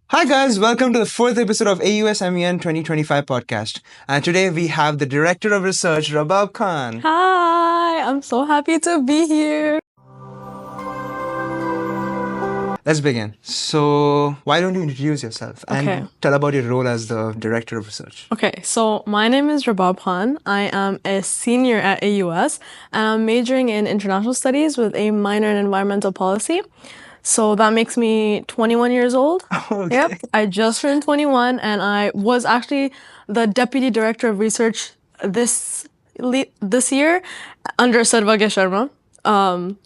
Hi guys, welcome to the fourth episode of AUSMUN 2025 podcast. And today we have the Director of Research, Rabab Khan. Hi, I'm so happy to be here. Let's begin. So, why don't you introduce yourself and Okay. tell about your role as the Director of Research? Okay, so my name is Rabab Khan. I am a senior at AUS and I'm majoring in international studies with a minor in environmental policy. So that makes me 21 years old. Okay. Yep, I just turned 21 and I was actually the Deputy Director of Research this year under Sarvagya Sharma.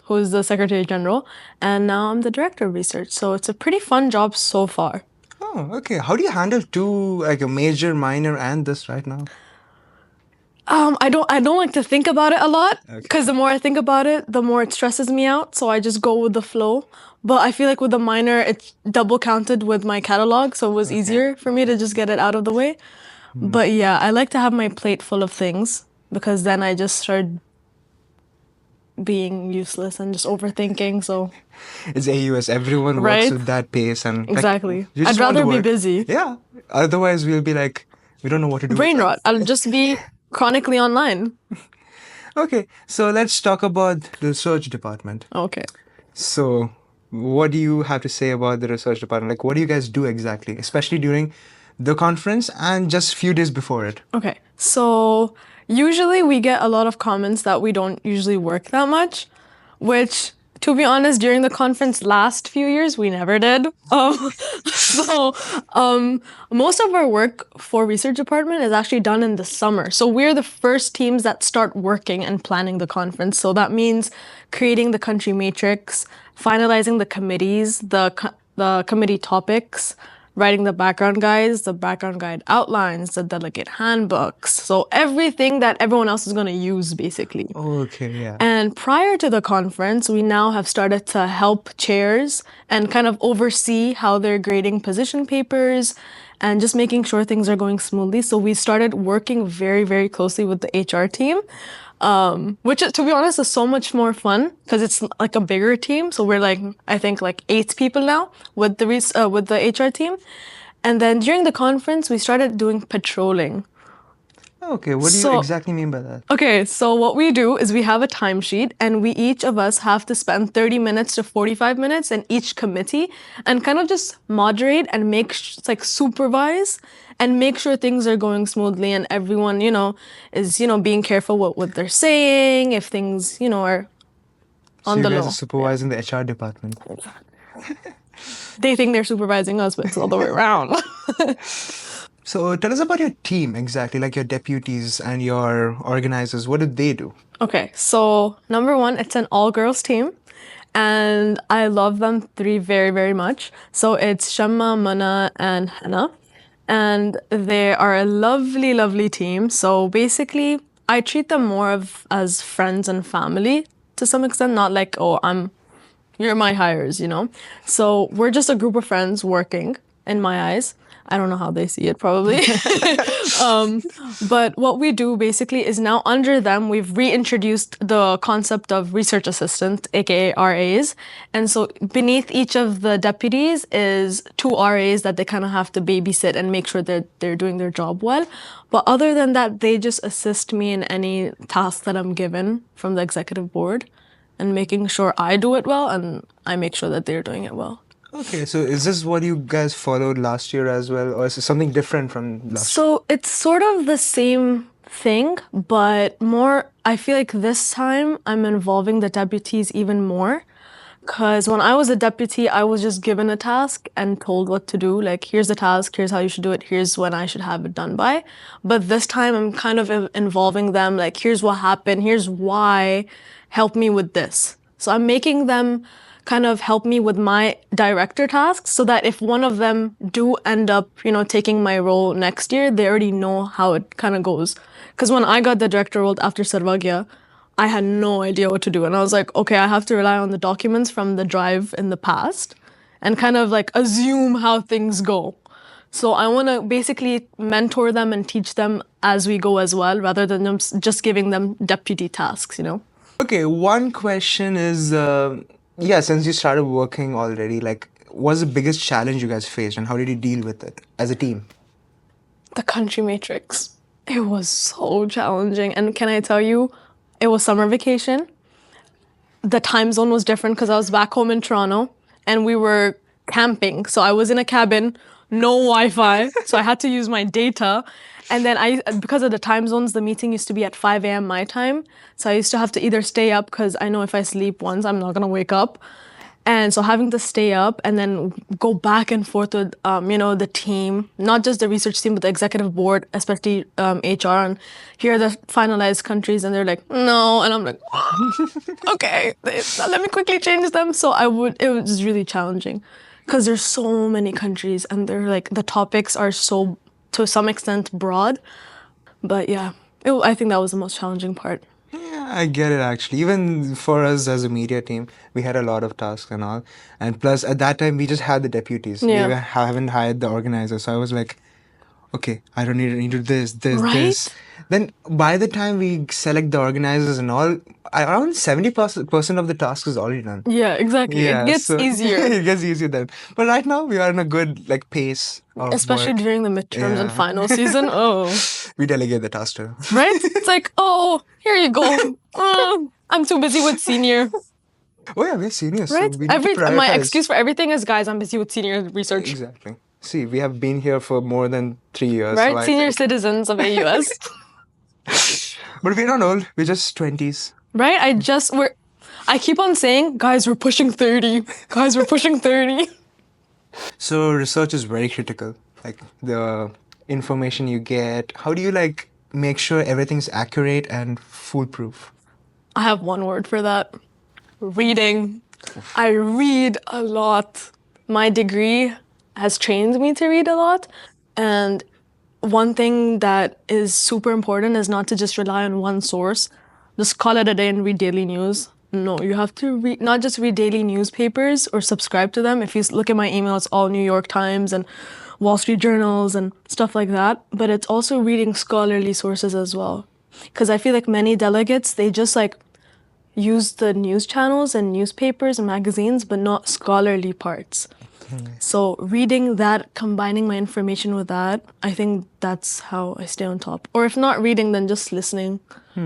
Who's the Secretary General, and now I'm the Director of Research. So it's a pretty fun job so far. Oh, okay. How do you handle two, like a major, minor, and this right now? I don't like to think about it a lot because the more I think about it, the more it stresses me out. So I just go with the flow. But I feel like with the minor, it's double counted with my catalog, so it was easier for me to just get it out of the way. But yeah, I like to have my plate full of things because then I just start being useless and just overthinking. So It's AUS. Everyone works Right? with that pace and exactly, you I'd just want rather to be work. busy. Yeah. Otherwise, we'll be like, we don't know what to do. Brain rot. I'll just be chronically online. Okay, so let's talk about the research department. Okay. So, what do you have to say about the research department? Like, what do you guys do exactly, especially during the conference and just few days before it? Okay. So usually we get a lot of comments that we don't usually work that much, which to be honest, during the conference last few years, we never did. Most of our work for research department is actually done in the summer. So we're the first teams that start working and planning the conference. So that means creating the country matrix, finalizing the committees, the committee topics, writing the background guides, the background guide outlines, the delegate handbooks. So everything that everyone else is going to use, basically. Okay, yeah. And prior to the conference, we now have started to help chairs and kind of oversee how they're grading position papers and just making sure things are going smoothly. So we started working very, very closely with the HR team, which, to be honest, is so much more fun because it's like a bigger team. So we're like, I think like 8 people now with the HR team. And then during the conference, we started doing patrolling. Okay, what do you So- exactly mean by that? Okay, so what we do is we have a timesheet and we each of us have to spend 30 minutes to 45 minutes in each committee and kind of just moderate and like supervise and make sure things are going smoothly and everyone, is, being careful what they're saying, if things, are So on you the guys low. are supervising the HR department. They think they're supervising us, but it's all the way around. So tell us about your team exactly, like your deputies and your organizers. What do they do? Okay, so number one, it's an all-girls team, and I love them 3 very, very much. So it's Shamma, Mana, and Hannah, and they are a lovely, lovely team. So basically, I treat them more of as friends and family to some extent, not like, oh, you're my hires, So we're just a group of friends working, in my eyes. I don't know how they see it, probably. But what we do basically is now under them, we've reintroduced the concept of research assistant, aka RAs. And so beneath each of the deputies is 2 RAs that they kind of have to babysit and make sure that they're doing their job well. But other than that, they just assist me in any task that I'm given from the executive board and making sure I do it well and I make sure that they're doing it well. Okay, so is this what you guys followed last year as well, or is it something different from last year? So it's sort of the same thing, but more, I feel like this time I'm involving the deputies even more. Because when I was a deputy, I was just given a task and told what to do. Like, here's the task, here's how you should do it, here's when I should have it done by. But this time I'm kind of involving them, like, here's what happened, here's why, help me with this. So I'm making them kind of help me with my director tasks so that if one of them do end up, taking my role next year, they already know how it kind of goes. Because when I got the director role after Sarvagya, I had no idea what to do. And I was like, okay, I have to rely on the documents from the drive in the past and kind of like assume how things go. So I want to basically mentor them and teach them as we go as well, rather than just giving them deputy tasks, Okay, one question is, since you started working already, like, was the biggest challenge you guys faced, and how did you deal with it as a team? The country matrix. It was so challenging. And can I tell you, it was summer vacation. The time zone was different because I was back home in Toronto and we were camping. So I was in a cabin, no Wi-Fi. So I had to use my data. And then because of the time zones, the meeting used to be at 5 a.m. my time. So I used to have to either stay up because I know if I sleep once, I'm not going to wake up. And so having to stay up and then go back and forth with, the team, not just the research team, but the executive board, especially HR, and here are the finalized countries, and they're like, no, and I'm like, okay, let me quickly change them. So it was really challenging because there's so many countries and they're like, the topics are so, to some extent, broad. But yeah, I think that was the most challenging part. Yeah, I get it actually. Even for us as a media team, we had a lot of tasks and all. And plus, at that time, we just had the deputies. Yeah. We haven't hired the organizers. So I was like, okay, I don't need to do this, Right? this. Then by the time we select the organizers and all, around 70% of the task is already done. Yeah, exactly. Yeah, It gets so easier. it gets easier then. But right now, we are in a good pace of Especially work. during the midterms and Yeah. final season. Oh. We delegate the task to. Right? It's like, oh, here you go. I'm too busy with senior. Oh yeah, we're seniors, Right? so we need to My prioritize. excuse for everything is, guys, I'm busy with senior research. Exactly. See, we have been here for more than 3 years. Right? So I Senior think- citizens of AUS. But we're not old. We're just 20s. Right? I keep on saying, guys, we're pushing 30. Guys, we're pushing 30. So research is very critical. Like the information you get. How do you make sure everything's accurate and foolproof? I have one word for that. Reading. I read a lot. My degree has trained me to read a lot. And one thing that is super important is not to just rely on one source. Just call it a day and read daily news. No, you have to read, not just read daily newspapers or subscribe to them. If you look at my email, it's all New York Times and Wall Street Journals and stuff like that. But it's also reading scholarly sources as well. Because I feel like many delegates, they just use the news channels and newspapers and magazines, but not scholarly parts. So reading that, combining my information with that, I think that's how I stay on top. Or if not reading, then just listening.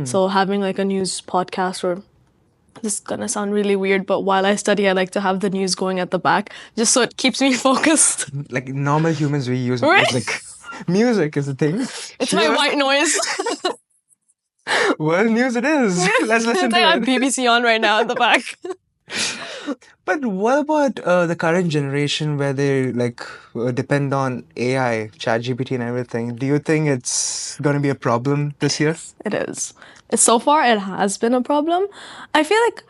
So having a news podcast, or this is gonna sound really weird, but while I study, I like to have the news going at the back, just so it keeps me focused. Like normal humans, we use Right? music. Music is the thing. It's my white noise. World news it is. Let's listen I to have it. BBC on right now at the back. But what about the current generation where they depend on AI, ChatGPT and everything? Do you think it's going to be a problem this year? It is. So far, it has been a problem. I feel like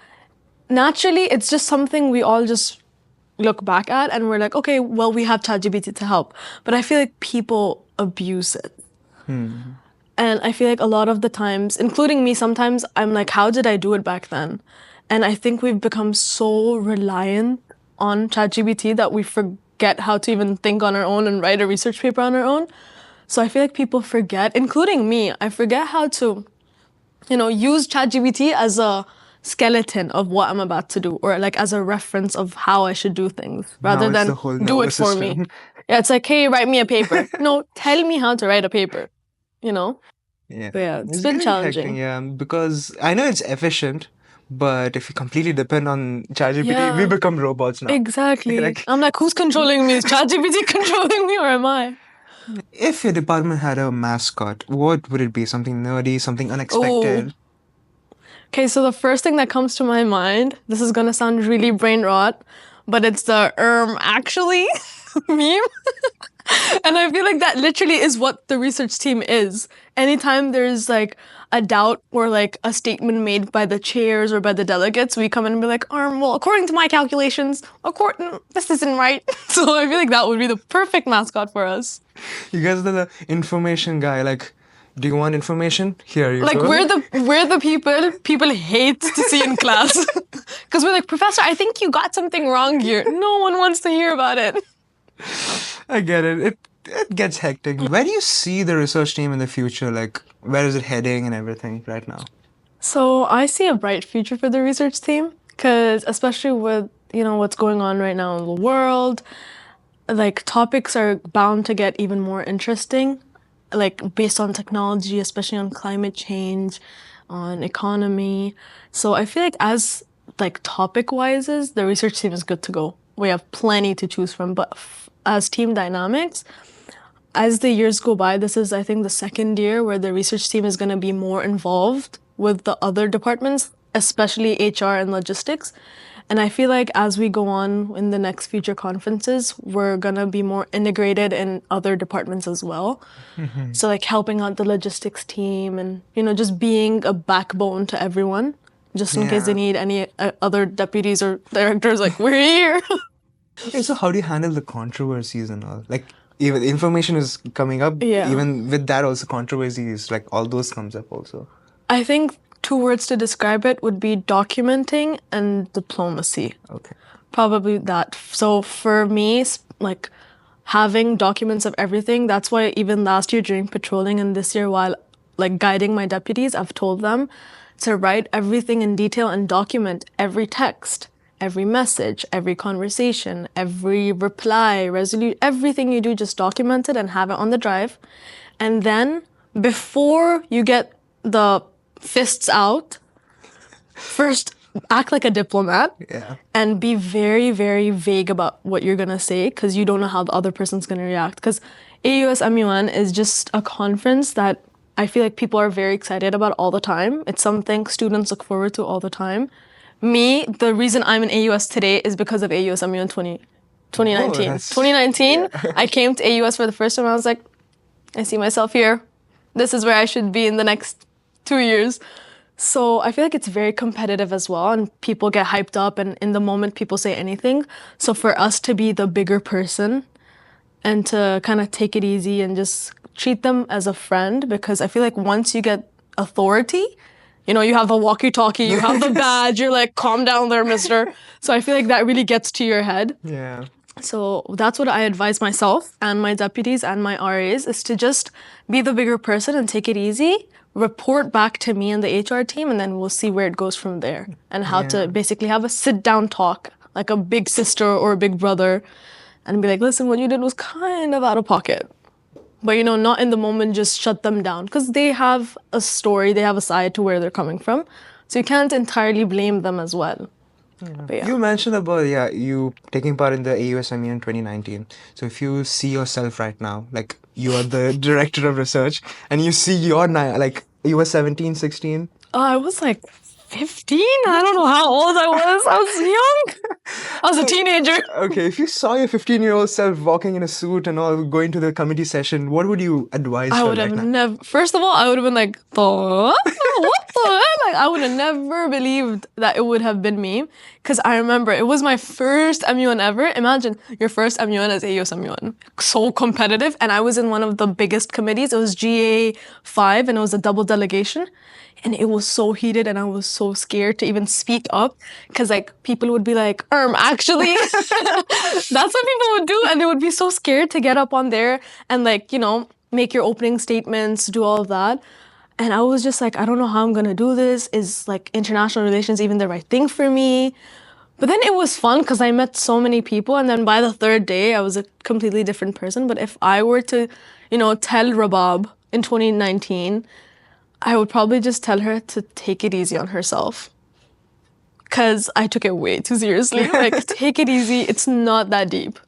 naturally, it's just something we all just look back at and we're like, okay, well, we have ChatGPT to help. But I feel like people abuse it. And I feel like a lot of the times, including me, sometimes I'm like, how did I do it back then? And I think we've become so reliant on ChatGPT that we forget how to even think on our own and write a research paper on our own. So I feel like people forget, including me, I forget how to, use ChatGPT as a skeleton of what I'm about to do, or as a reference of how I should do things, rather Now it's than the whole do it nervous for me. system. Yeah, it's like, hey, write me a paper. No, tell me how to write a paper, Yeah. But yeah, it's been getting challenging. hectic, yeah, because I know it's efficient, but if you completely depend on ChatGPT, Yeah. we become robots now. Exactly. Like- I'm like, who's controlling me? Is ChatGPT controlling me or am I? If your department had a mascot, what would it be? Something nerdy, something unexpected? Okay, so the first thing that comes to my mind, this is gonna sound really brain rot, but it's the actually meme. And I feel like that literally is what the research team is. Anytime there's a doubt or a statement made by the chairs or by the delegates, we come in and be like, well, according to my calculations, this isn't right. So I feel like that would be the perfect mascot for us. You guys are the information guy. Do you want information? Here you go. We're the people hate to see in class. Because we're like, Professor, I think you got something wrong here. No one wants to hear about it. I get it. It gets hectic. Where do you see the research team in the future? Where is it heading and everything right now? So I see a bright future for the research team, because especially with what's going on right now in the world. Like topics are bound to get even more interesting, like based on technology, especially on climate change, on economy. So I feel like as like topic wises, the research team is good to go. We have plenty to choose from, but as team dynamics, as the years go by, this is, I think, the second year where the research team is going to be more involved with the other departments, especially HR and logistics. And I feel like as we go on in the next future conferences, we're going to be more integrated in other departments as well. So, like, helping out the logistics team and, just being a backbone to everyone, just in case they Yeah. need any other deputies or directors, like, we're here. Okay, so how do you handle the controversies and all? Like, even information is coming up, Yeah. even with that also controversies, like all those comes up also. I think 2 words to describe it would be documenting and diplomacy. Okay. Probably that. So for me, like having documents of everything, that's why even last year during patrolling and this year while like guiding my deputies, I've told them to write everything in detail and document every text, every message, every conversation, every reply, resolution, everything you do, just document it and have it on the drive. And then before you get the fists out, first act like a diplomat Yeah. and be very, very vague about what you're gonna say because you don't know how the other person's gonna react. Because AUSMUN is just a conference that I feel like people are very excited about all the time. It's something students look forward to all the time. Me, the reason I'm in AUS today is because of AUSMUN 2019. that's- 2019, I came to AUS for the first time. I was like, I see myself here. This is where I should be in the next 2 years. So I feel like it's very competitive as well, and people get hyped up, and in the moment, people say anything. So for us to be the bigger person and to kind of take it easy and just treat them as a friend, because I feel like once you get authority, you have the walkie-talkie, you have the badge, you're like, calm down there, mister. So I feel like that really gets to your head. Yeah. So that's what I advise myself and my deputies and my RAs is to just be the bigger person and take it easy, report back to me and the HR team, and then we'll see where it goes from there and how Yeah. to basically have a sit down talk, like a big sister or a big brother, and be like, listen, what you did was kind of out of pocket. But, not in the moment, just shut them down because they have a story, they have a side to where they're coming from. So you can't entirely blame them as well. But yeah. You mentioned about you taking part in the AUSME in 2019. So if you see yourself right now, like you are the director of research, and you see like you were 17, 16. I was like 15. I don't know how old I was. I was young. I was a teenager. Okay, if you saw your 15-year-old self walking in a suit and all, going to the committee session, what would you advise I her would right have now? never. First of all, I would have been like, what the hell? Like, I would have never believed that it would have been me. Because I remember it was my first MUN ever. Imagine your first MUN as AUS MUN. So competitive. And I was in one of the biggest committees. It was GA5 and it was a double delegation. And it was so heated and I was so scared to even speak up because like people would be like, actually, that's what people would do. And they would be so scared to get up on there and like, make your opening statements, do all of that. And I was just like, I don't know how I'm going to do this. Is like international relations even the right thing for me? But then it was fun because I met so many people. And then by the third day, I was a completely different person. But if I were to, tell Rabab in 2019, I would probably just tell her to take it easy on herself. Because I took it way too seriously. Like, take it easy. It's not that deep.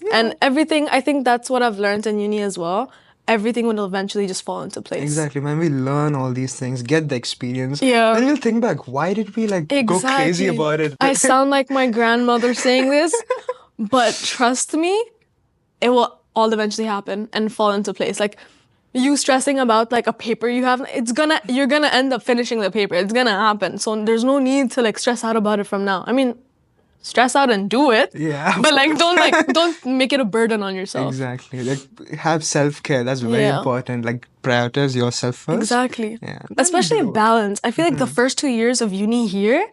Yeah. And everything, I think that's what I've learned in uni as well. Everything will eventually just fall into place. Exactly. When we learn all these things, get the experience, yeah. then we'll think back, why did we go crazy about it? I sound like my grandmother saying this, but trust me, it will all eventually happen and fall into place. Like, you stressing about like a paper you have, you're gonna end up finishing the paper. It's gonna happen. So there's no need to like stress out about it from now. I mean, stress out and do it. Yeah. But like don't make it a burden on yourself. Exactly. Like have self-care. That's very important. Like prioritize yourself first. Exactly. Yeah. Especially balance. I feel like the first 2 years of uni here,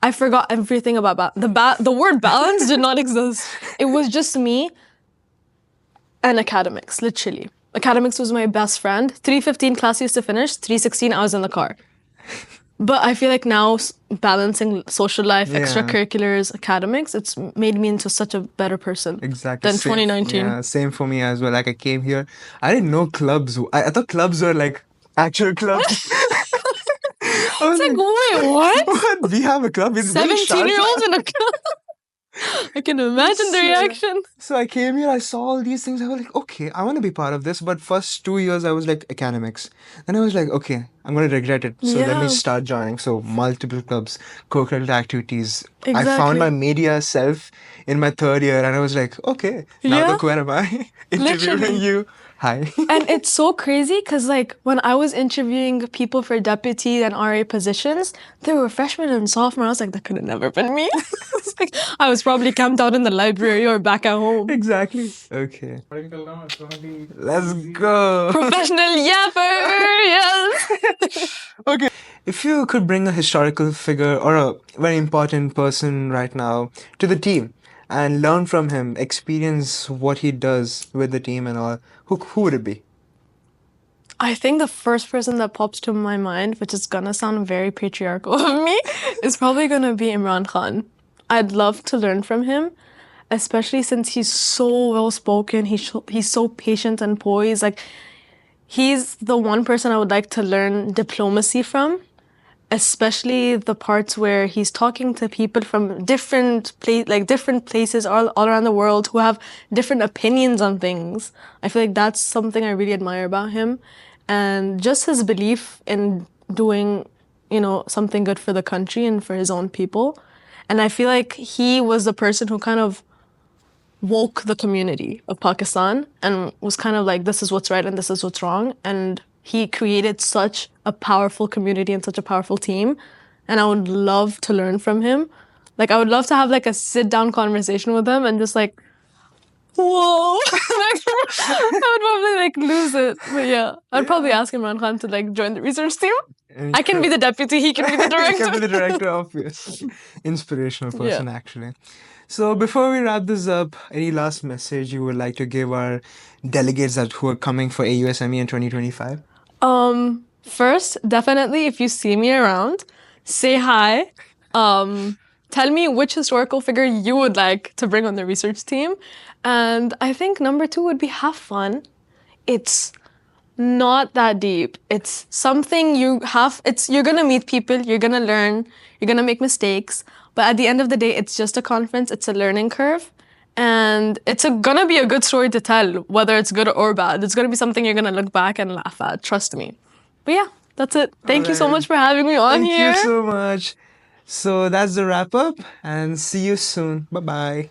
I forgot everything about the word balance did not exist. It was just me and academics, literally. Academics was my best friend. 3:15 class used to finish. 3:16 I was in the car. But I feel like now balancing social life, Yeah. extracurriculars, academics, it's made me into such a better person Exactly. than Same. 2019. Yeah, same for me as well. Like I came here, I didn't know clubs. I thought clubs were like actual clubs. I was It's like, like, wait, what? what? We have a club in 17-year-olds in a club? I can imagine the So, reaction. so I came here, I saw all these things. I was like, okay, I want to be part of this. But first 2 years, I was like academics. Then I was like, okay, I'm going to regret it. So let me Yeah. start joining. So multiple clubs, co-curricular activities. I Exactly. found my media self in my third year, and I was like, okay, now Yeah. look where am I interviewing Literally. you. Hi. And it's so crazy because, like, when I was interviewing people for deputy and RA positions, they were freshmen and sophomore. I was like, that could have never been me. It's like, I was probably camped out in the library or back at home. Exactly. Okay. Let's go. Professional yapper, yes. Okay. If you could bring a historical figure or a very important person right now to the team and learn from him, experience what he does with the team and all, who would it be? I think the first person that pops to my mind, which is gonna sound very patriarchal of me, is probably gonna be Imran Khan. I'd love to learn from him, especially since he's so well spoken. He's so patient and poised. Like, he's the one person I would like to learn diplomacy from, especially the parts where he's talking to people from different places all around the world who have different opinions on things. I feel like that's something I really admire about him, and just his belief in doing, something good for the country and for his own people. And I feel like he was the person who kind of woke the community of Pakistan and was kind of like, this is what's right and this is what's wrong. And he created such a powerful community and such a powerful team. And I would love to learn from him. Like, I would love to have like a sit down conversation with him and just like, whoa. I would probably like lose it. But yeah, I'd probably ask Imran Khan to like join the research team. I can be the deputy, he can be the He director. can be the director, obviously. Inspirational person, actually. So before we wrap this up, any last message you would like to give our delegates who are coming for AUSME in 2025? First, definitely, if you see me around, say hi. Tell me which historical figure you would like to bring on the research team. And I think number 2 would be have fun. It's not that deep. It's something you're gonna meet people, you're gonna learn, you're gonna make mistakes. But at the end of the day, it's just a conference, it's a learning curve. And it's gonna be a good story to tell, whether it's good or bad. It's gonna be something you're gonna look back and laugh at, trust me. But yeah, that's it. Thank you so much for having me on Thank here. you so much. So that's the wrap up and see you soon. Bye bye.